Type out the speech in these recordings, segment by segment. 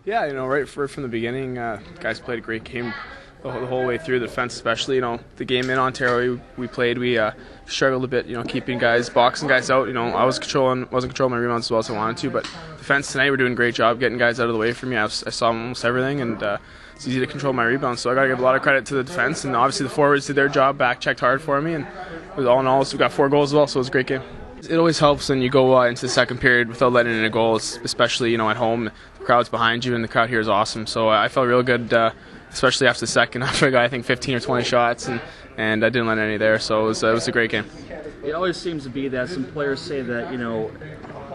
Yeah, right from the beginning, guys played a great game the whole way through. The defense, especially, the game in Ontario we played, we struggled a bit, keeping guys, boxing guys out. I wasn't controlling my rebounds as well as I wanted to, but defense tonight we're doing a great job getting guys out of the way for me. I saw almost everything, and it's easy to control my rebounds. So I got to give a lot of credit to the defense, and obviously the forwards did their job, back checked hard for me, and all in all, we got 4 goals as well. So it was a great game. It always helps when you go into the second period without letting in a goal, especially at home. The crowd's behind you, and the crowd here is awesome. So I felt real good, especially after the second. After I got, I think, 15 or 20 shots, and I didn't let any there. So it was a great game. It always seems to be that some players say that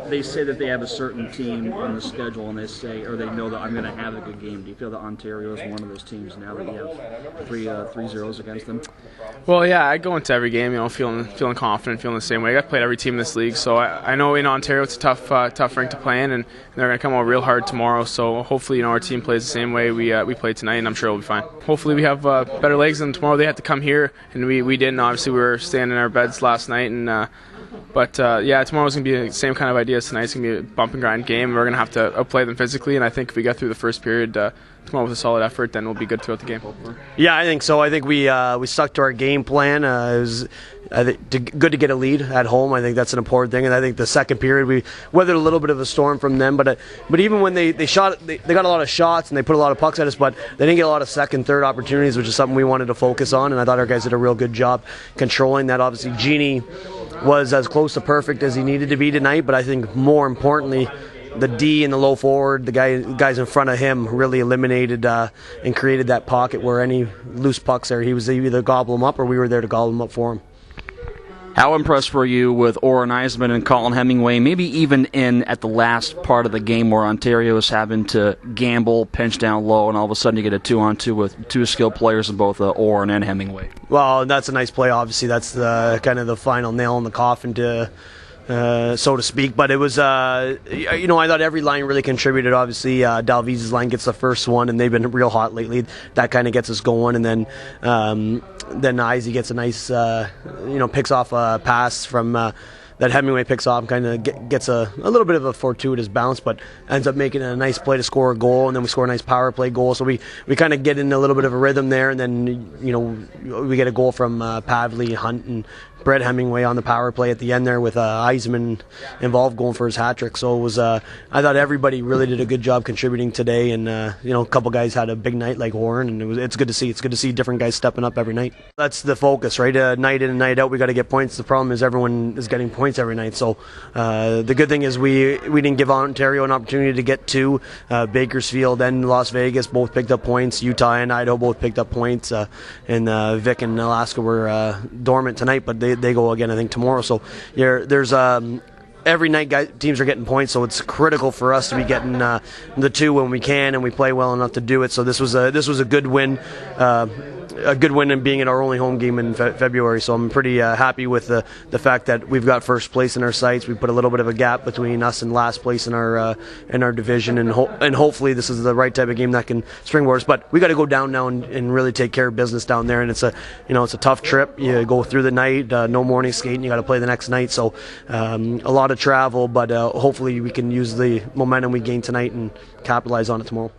they say that they have a certain team on the schedule, and they know that I'm going to have a good game. Do you feel that Ontario is one of those teams now that you have 3-0s against them? Well, yeah, I go into every game, feeling confident, feeling the same way. I've played every team in this league, so I know in Ontario it's a tough rink to play in, and they're going to come out real hard tomorrow. So hopefully, our team plays the same way we played tonight, and I'm sure we'll be fine. Hopefully, we have better legs than tomorrow. They had to come here, and we didn't. Obviously, we were staying in our beds last night, and. But tomorrow's going to be the same kind of idea as tonight. It's going to be a bump and grind game. We're going to have to outplay them physically, and I think if we get through the first period tomorrow with a solid effort, then we'll be good throughout the game. Yeah, I think so. I think we stuck to our game plan. It was good to get a lead at home. I think that's an important thing, and I think the second period we weathered a little bit of a storm from them. But even when they got a lot of shots and they put a lot of pucks at us, but they didn't get a lot of second, third opportunities, which is something we wanted to focus on. And I thought our guys did a real good job controlling that. Obviously, Genie was as close to perfect as he needed to be tonight, but I think more importantly, the D and the low forward, the guys in front of him really eliminated and created that pocket where any loose pucks there, he was either gobble them up or we were there to gobble them up for him. How impressed were you with Oren Eisman and Colin Hemingway, maybe even at the last part of the game where Ontario is having to gamble, pinch down low, and all of a sudden you get a 2-on-2 with 2 skilled players in both Oren and Hemingway? Well, that's a nice play, obviously. That's kind of the final nail in the coffin so to speak. But it was, I thought every line really contributed. Obviously, Dalviz's line gets the first one, and they've been real hot lately. That kind of gets us going, and then Izzy gets a nice, picks off a pass from that Hemingway picks off and kind of gets a little bit of a fortuitous bounce, but ends up making a nice play to score a goal, and then we score a nice power play goal. So we kind of get in a little bit of a rhythm there, and then we get a goal from Pavley, Hunt, and Brett Hemingway on the power play at the end there with Eisman involved going for his hat trick. So it was I thought everybody really did a good job contributing today, and a couple guys had a big night like Warren, and it's good to see. It's good to see different guys stepping up every night. That's the focus, right? Night in and night out, we got to get points. The problem is everyone is getting points every night. So the good thing is we didn't give Ontario an opportunity to get 2. Bakersfield and Las Vegas both picked up points. Utah and Idaho both picked up points, and Vic and Alaska were dormant tonight, but they go again I think tomorrow. So there's every night teams are getting points, so it's critical for us to be getting the 2 when we can, and we play well enough to do it. So this was a good win. A good win and being in our only home game in February, so I'm pretty happy with the fact that we've got first place in our sights. We put a little bit of a gap between us and last place in our division, and hopefully this is the right type of game that can springboard us. But we got to go down now and really take care of business down there, and it's a tough trip. You go through the night, no morning skating. You got to play the next night, so a lot of travel. But hopefully we can use the momentum we gained tonight and capitalize on it tomorrow.